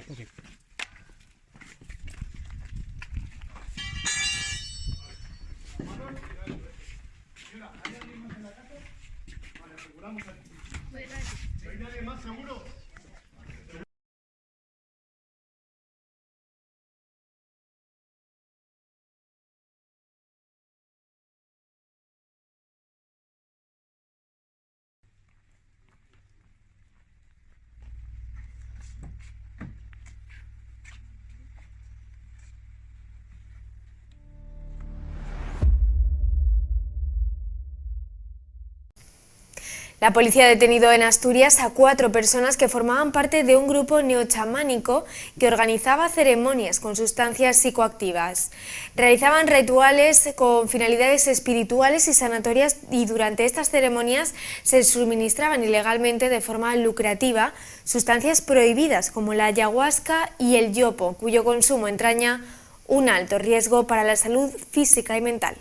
Okay. ¿Hay nadie más seguro? La policía ha detenido en Asturias a 4 personas que formaban parte de un grupo neochamánico que organizaba ceremonias con sustancias psicoactivas. Realizaban rituales con finalidades espirituales y sanatorias y durante estas ceremonias se suministraban ilegalmente de forma lucrativa sustancias prohibidas como la ayahuasca y el yopo, cuyo consumo entraña un alto riesgo para la salud física y mental.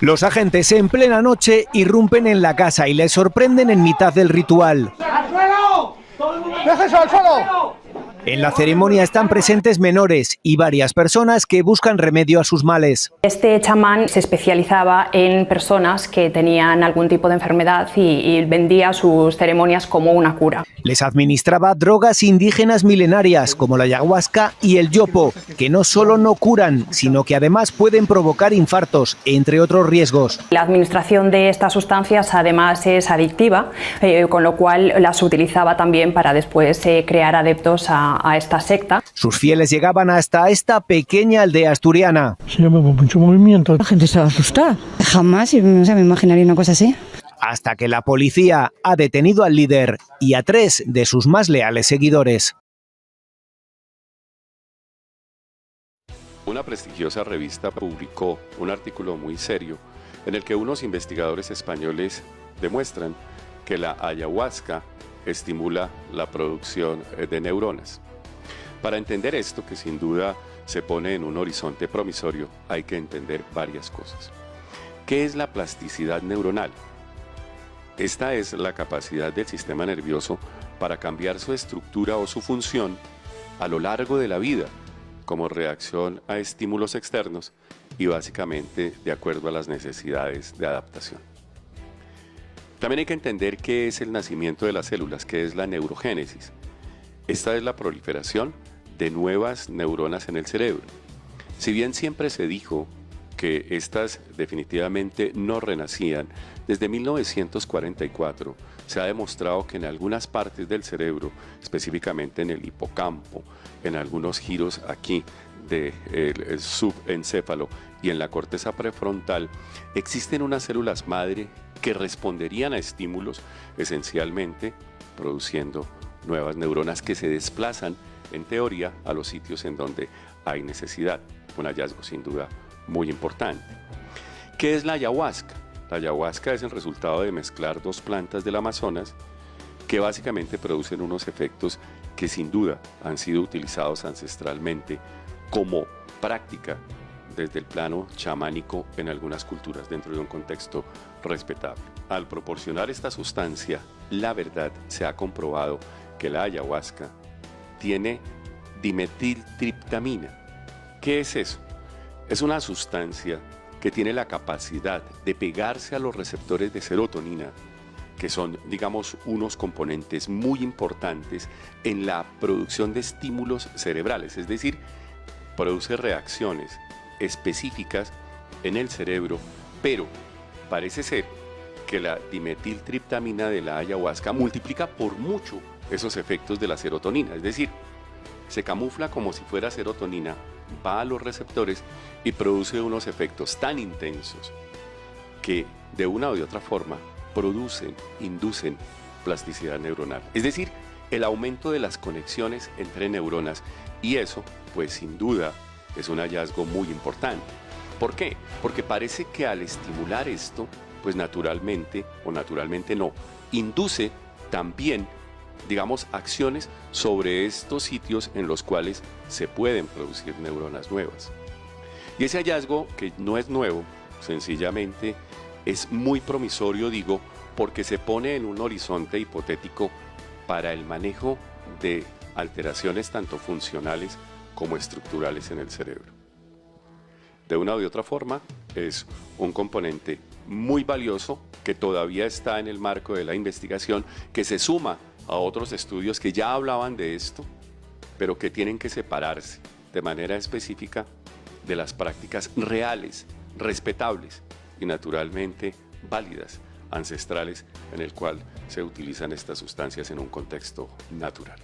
Los agentes en plena noche irrumpen en la casa y les sorprenden en mitad del ritual. ¡Al suelo! ¡Déjese al suelo! En la ceremonia están presentes menores y varias personas que buscan remedio a sus males. Este chamán se especializaba en personas que tenían algún tipo de enfermedad y vendía sus ceremonias como una cura. Les administraba drogas indígenas milenarias como la ayahuasca y el yopo, que no solo no curan, sino que además pueden provocar infartos, entre otros riesgos. La administración de estas sustancias además es adictiva, con lo cual las utilizaba también para después crear adeptos a esta secta. Sus fieles llegaban hasta esta pequeña aldea asturiana. Sí, mucho movimiento. La gente estaba asustada. Jamás me imaginaría una cosa así. Hasta que la policía ha detenido al líder y a 3 de sus más leales seguidores. Una prestigiosa revista publicó un artículo muy serio en el que unos investigadores españoles demuestran que la ayahuasca estimula la producción de neuronas. Para entender esto, que sin duda se pone en un horizonte promisorio, hay que entender varias cosas. ¿Qué es la plasticidad neuronal? Esta es la capacidad del sistema nervioso para cambiar su estructura o su función a lo largo de la vida, como reacción a estímulos externos y básicamente de acuerdo a las necesidades de adaptación. También hay que entender qué es el nacimiento de las células, qué es la neurogénesis. Esta es la proliferación de nuevas neuronas en el cerebro. Si bien siempre se dijo que estas definitivamente no renacían, desde 1944 se ha demostrado que en algunas partes del cerebro, específicamente en el hipocampo, en algunos giros aquí del subencéfalo y en la corteza prefrontal, existen unas células madre que responderían a estímulos, esencialmente produciendo nuevas neuronas que se desplazan, en teoría, a los sitios en donde hay necesidad. Un hallazgo sin duda muy importante. ¿Qué es la ayahuasca? La ayahuasca es el resultado de mezclar 2 plantas del Amazonas que básicamente producen unos efectos que sin duda han sido utilizados ancestralmente como práctica desde el plano chamánico en algunas culturas dentro de un contexto respetable. Al proporcionar esta sustancia, la verdad se ha comprobado que la ayahuasca tiene dimetiltriptamina. ¿Qué es eso? Es una sustancia que tiene la capacidad de pegarse a los receptores de serotonina, que son, digamos, unos componentes muy importantes en la producción de estímulos cerebrales, es decir, produce reacciones específicas en el cerebro, pero parece ser que la dimetiltriptamina de la ayahuasca multiplica por mucho esos efectos de la serotonina, es decir, se camufla como si fuera serotonina, va a los receptores y produce unos efectos tan intensos que de una o de otra forma inducen plasticidad neuronal. Es decir, el aumento de las conexiones entre neuronas, y eso, pues sin duda, es un hallazgo muy importante. ¿Por qué? Porque parece que al estimular esto, pues naturalmente, o naturalmente no, induce también, digamos, acciones sobre estos sitios en los cuales se pueden producir neuronas nuevas. Y ese hallazgo, que no es nuevo, sencillamente es muy promisorio, digo, porque se pone en un horizonte hipotético para el manejo de alteraciones tanto funcionales como estructurales en el cerebro. De una u otra forma, es un componente muy valioso que todavía está en el marco de la investigación, que se suma a otros estudios que ya hablaban de esto, pero que tienen que separarse de manera específica de las prácticas reales, respetables y naturalmente válidas, ancestrales, en el cual se utilizan estas sustancias en un contexto natural.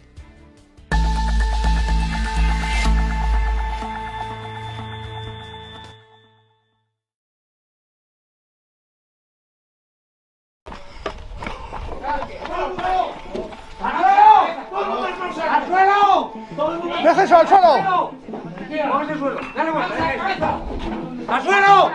¡Al suelo! ¡Déjese al suelo! ¡Vamos al suelo! ¡Dale vuelta! ¡Al suelo!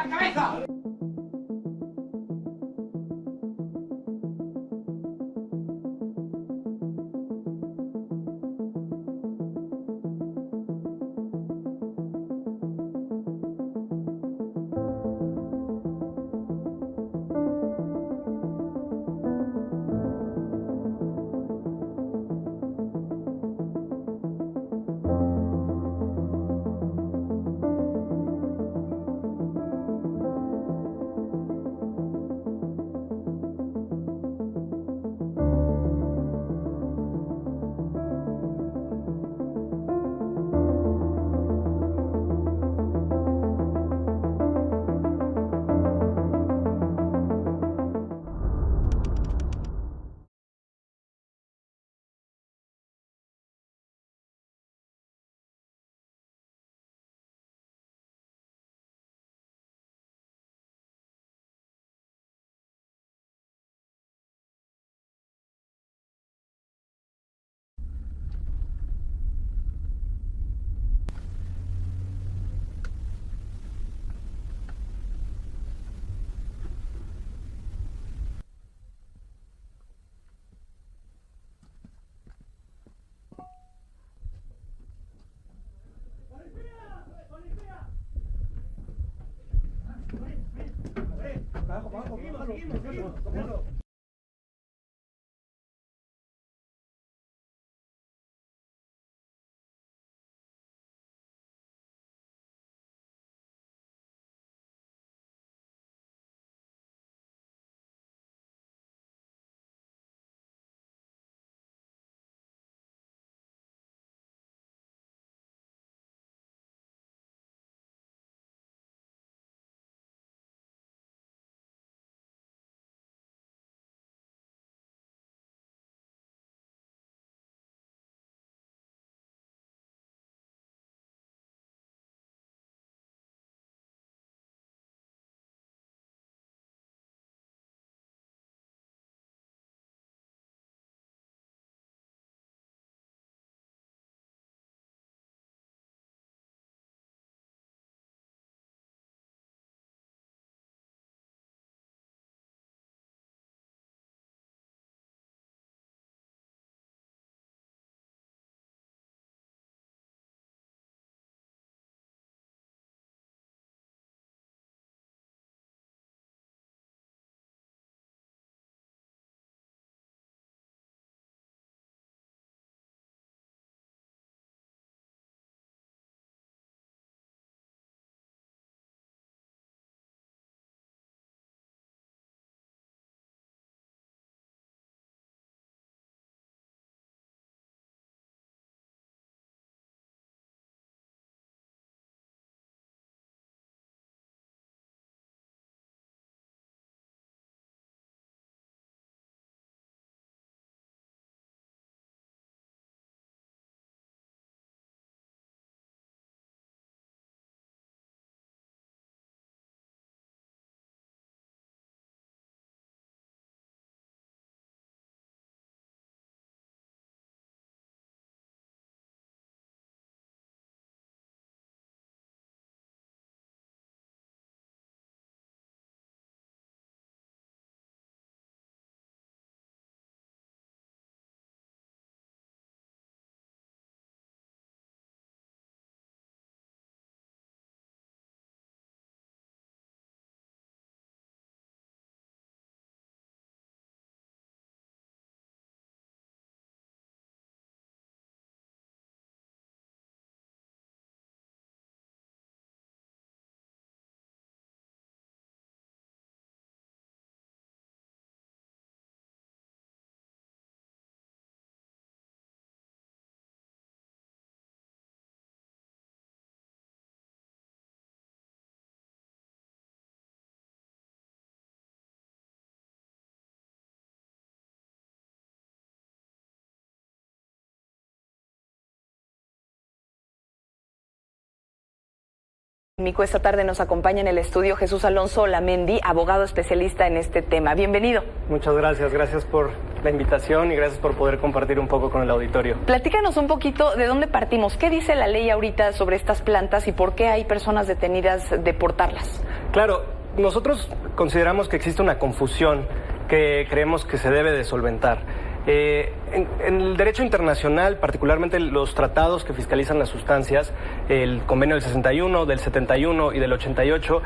Esta tarde nos acompaña en el estudio Jesús Alonso Olamendi, abogado especialista en este tema. Bienvenido. Muchas gracias por la invitación y gracias por poder compartir un poco con el auditorio. Platícanos un poquito de dónde partimos, qué dice la ley ahorita sobre estas plantas y por qué hay personas detenidas de portarlas. Claro, nosotros consideramos que existe una confusión que creemos que se debe de solventar. En el derecho internacional, particularmente los tratados que fiscalizan las sustancias, el convenio del 61, del 71 y del 88,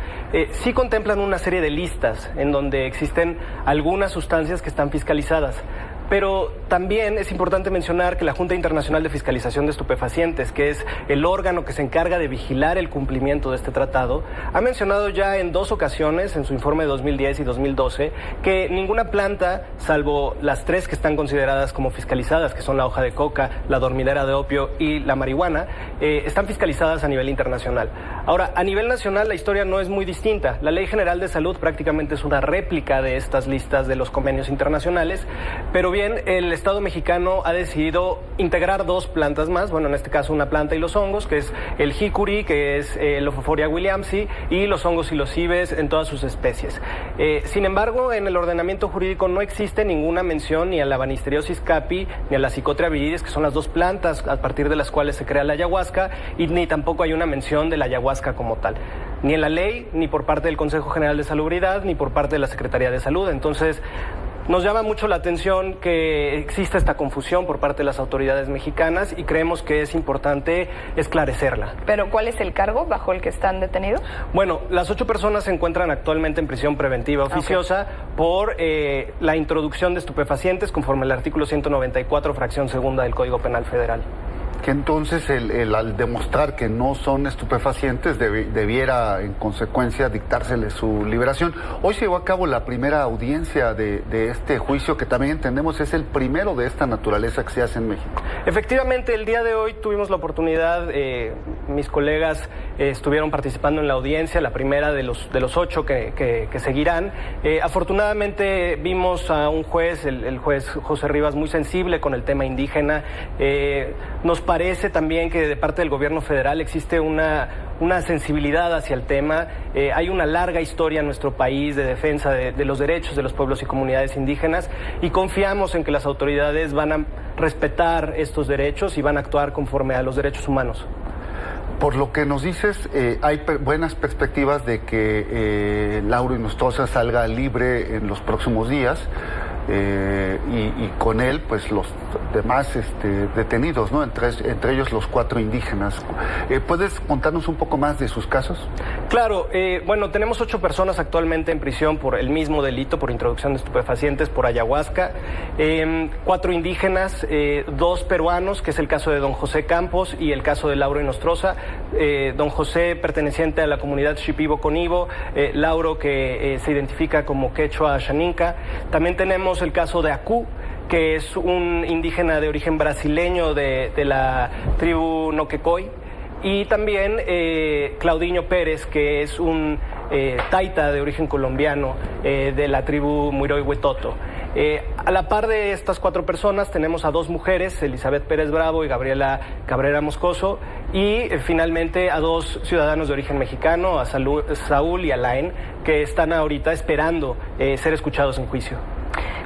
sí contemplan una serie de listas en donde existen algunas sustancias que están fiscalizadas. Pero también es importante mencionar que la Junta Internacional de Fiscalización de Estupefacientes, que es el órgano que se encarga de vigilar el cumplimiento de este tratado, ha mencionado ya en 2 ocasiones, en su informe de 2010 y 2012, que ninguna planta, salvo las 3 que están consideradas como fiscalizadas, que son la hoja de coca, la dormidera de opio y la marihuana, están fiscalizadas a nivel internacional. Ahora, a nivel nacional la historia no es muy distinta. La Ley General de Salud prácticamente es una réplica de estas listas de los convenios internacionales, pero bien, el Estado mexicano ha decidido integrar 2 plantas más, bueno, en este caso una planta y los hongos, que es el jicuri, que es el Lophophora williamsi, y los hongos y los cibes en todas sus especies. Sin embargo, en el ordenamiento jurídico no existe ninguna mención ni a la Banisteriopsis capi ni a la Psychotria viridis, que son las 2 plantas a partir de las cuales se crea la ayahuasca, y ni tampoco hay una mención de la ayahuasca como tal, ni en la ley, ni por parte del Consejo General de Salubridad, ni por parte de la Secretaría de Salud. Entonces, nos llama mucho la atención que exista esta confusión por parte de las autoridades mexicanas y creemos que es importante esclarecerla. ¿Pero cuál es el cargo bajo el que están detenidos? Bueno, las 8 personas se encuentran actualmente en prisión preventiva oficiosa por la introducción de estupefacientes conforme al artículo 194, fracción segunda del Código Penal Federal. Que entonces al demostrar que no son estupefacientes debiera en consecuencia dictársele su liberación. Hoy se llevó a cabo la primera audiencia de este juicio, que también entendemos es el primero de esta naturaleza que se hace en México. Efectivamente, el día de hoy tuvimos la oportunidad, mis colegas estuvieron participando en la audiencia, la primera de los 8 que seguirán. Afortunadamente vimos a un juez, el juez José Rivas, muy sensible con el tema indígena. Nos parece también que de parte del gobierno federal existe una sensibilidad hacia el tema. Hay una larga historia en nuestro país de defensa de los derechos de los pueblos y comunidades indígenas y confiamos en que las autoridades van a respetar estos derechos y van a actuar conforme a los derechos humanos. Por lo que nos dices, hay buenas perspectivas de que Lauro Inostroza salga libre en los próximos días. Y con él pues los demás detenidos, ¿no? Entre ellos los 4 indígenas. ¿Puedes contarnos un poco más de sus casos? Claro, bueno, tenemos 8 personas actualmente en prisión por el mismo delito, por introducción de estupefacientes, por ayahuasca, 4 indígenas, 2 peruanos, que es el caso de don José Campos y el caso de Lauro Inostroza, don José perteneciente a la comunidad Shipibo-Conibo, Lauro que se identifica como quechua xaninca. También tenemos el caso de Acú, que es un indígena de origen brasileño de la tribu Noquecoy, y también Claudinho Pérez, que es un taita de origen colombiano de la tribu Muiroy-Huetoto. A la par de estas 4 personas tenemos a 2 mujeres, Elizabeth Pérez Bravo y Gabriela Cabrera Moscoso, y finalmente a 2 ciudadanos de origen mexicano, a Saúl y Alain, que están ahorita esperando ser escuchados en juicio.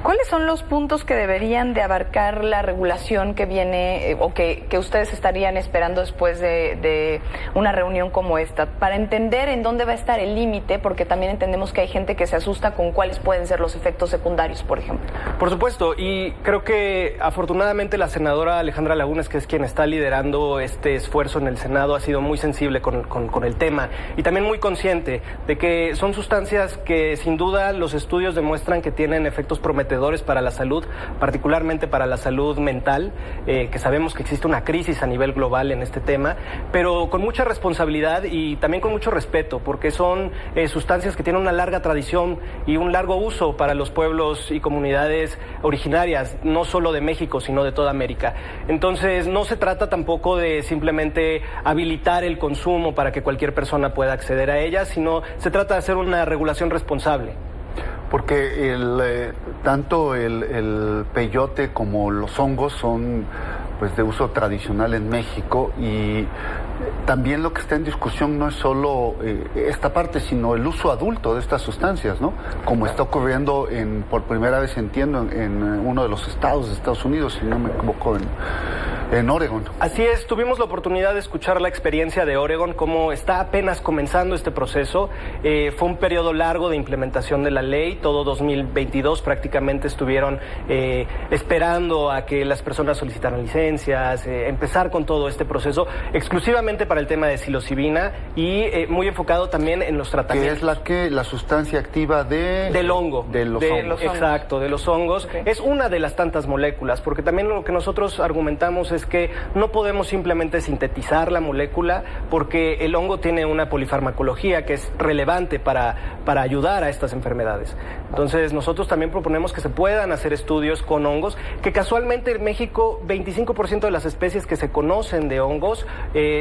¿Cuáles son los puntos que deberían de abarcar la regulación que viene o que ustedes estarían esperando después de una reunión como esta? Para entender en dónde va a estar el límite, porque también entendemos que hay gente que se asusta con cuáles pueden ser los efectos secundarios, por ejemplo. Por supuesto, y creo que afortunadamente la senadora Alejandra Lagunes, que es quien está liderando este esfuerzo en el Senado, ha sido muy sensible con el tema y también muy consciente de que son sustancias que sin duda los estudios demuestran que tienen efectos prometedores para la salud, particularmente para la salud mental, que sabemos que existe una crisis a nivel global en este tema, pero con mucha responsabilidad y también con mucho respeto, porque son sustancias que tienen una larga tradición y un largo uso para los pueblos y comunidades originarias, no solo de México, sino de toda América. Entonces, no se trata tampoco de simplemente habilitar el consumo para que cualquier persona pueda acceder a ellas, sino se trata de hacer una regulación responsable. Porque tanto el peyote como los hongos son pues de uso tradicional en México, y también lo que está en discusión no es solo esta parte, sino el uso adulto de estas sustancias, ¿no? Como está ocurriendo por primera vez, entiendo, en uno de los estados de Estados Unidos, si no me equivoco, en Oregon. Así es, tuvimos la oportunidad de escuchar la experiencia de Oregon, cómo está apenas comenzando este proceso. Fue un periodo largo de implementación de la ley, todo 2022 prácticamente estuvieron esperando a que las personas solicitaran licencias, empezar con todo este proceso, exclusivamente para el tema de psilocibina y muy enfocado también en los tratamientos. ¿Qué es la sustancia activa del hongo? De los hongos. Exacto, de los hongos. Okay. Es una de las tantas moléculas, porque también lo que nosotros argumentamos es que no podemos simplemente sintetizar la molécula, porque el hongo tiene una polifarmacología que es relevante para ayudar a estas enfermedades. Entonces nosotros también proponemos que se puedan hacer estudios con hongos, que casualmente en México 25% de las especies que se conocen de hongos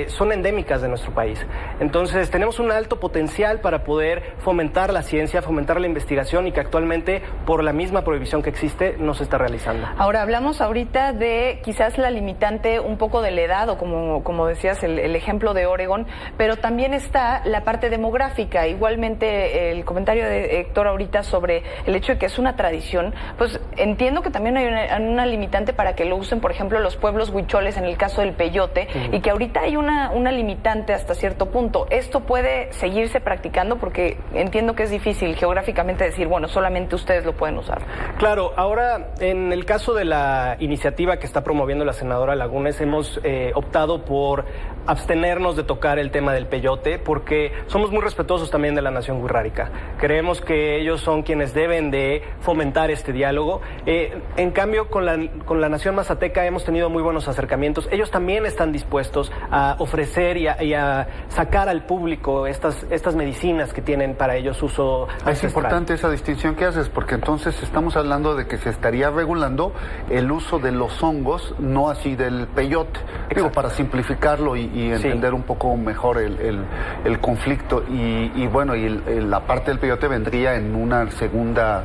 son endémicas de nuestro país. Entonces tenemos un alto potencial para poder fomentar la ciencia, fomentar la investigación, y que actualmente por la misma prohibición que existe no se está realizando. Ahora hablamos ahorita de quizás la limitante un poco de la edad, o como decías el ejemplo de Oregon, pero también está la parte demográfica. Igualmente el comentario de Héctor ahorita sobre el hecho de que es una tradición, pues entiendo que también hay una limitante para que lo usen, por ejemplo, los pueblos huicholes en el caso del peyote, y que ahorita hay una limitante hasta cierto punto. ¿Esto puede seguirse practicando? Porque entiendo que es difícil geográficamente decir, bueno, solamente ustedes lo pueden usar. Claro, ahora en el caso de la iniciativa que está promoviendo la senadora Lagunes, hemos optado por abstenernos de tocar el tema del peyote, porque somos muy respetuosos también de la nación wixárika. Creemos que ellos son quienes deben de fomentar este diálogo. En cambio, con la nación mazateca hemos tenido muy buenos acercamientos. Ellos también están dispuestos a ofrecer y a sacar al público estas medicinas que tienen para ellos uso ancestral. Es importante esa distinción que haces, porque entonces estamos hablando de que se estaría regulando el uso de los hongos, no así del peyote. Digo, para simplificarlo y entender un poco mejor el conflicto. Y bueno, la parte del peyote vendría en una segunda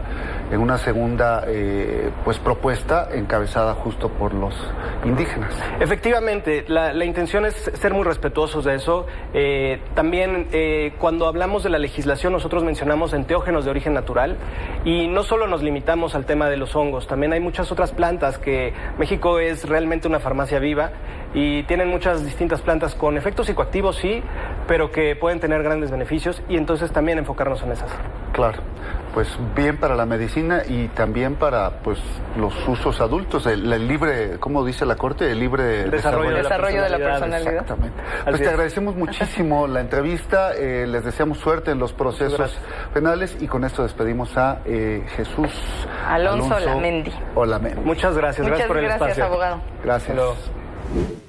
pues propuesta encabezada justo por los indígenas. Efectivamente, la intención es ser muy respetuosos de eso. También cuando hablamos de la legislación, nosotros mencionamos enteógenos de origen natural, y no solo nos limitamos al tema de los hongos, también hay muchas otras plantas, que México es realmente una farmacia viva y tienen muchas distintas plantas con efectos psicoactivos, sí, pero que pueden tener grandes beneficios, y entonces también enfocarnos en esas. Claro, pues bien para la medicina y también para pues los usos adultos, el libre, ¿cómo dice la Corte? El libre desarrollo de la personalidad. Exactamente. Pues te agradecemos muchísimo la entrevista, les deseamos suerte en los procesos penales, y con esto despedimos a Jesús Alonso Olamendi. Olamendi. Muchas gracias. Muchas gracias por el espacio. Gracias, abogado. Gracias.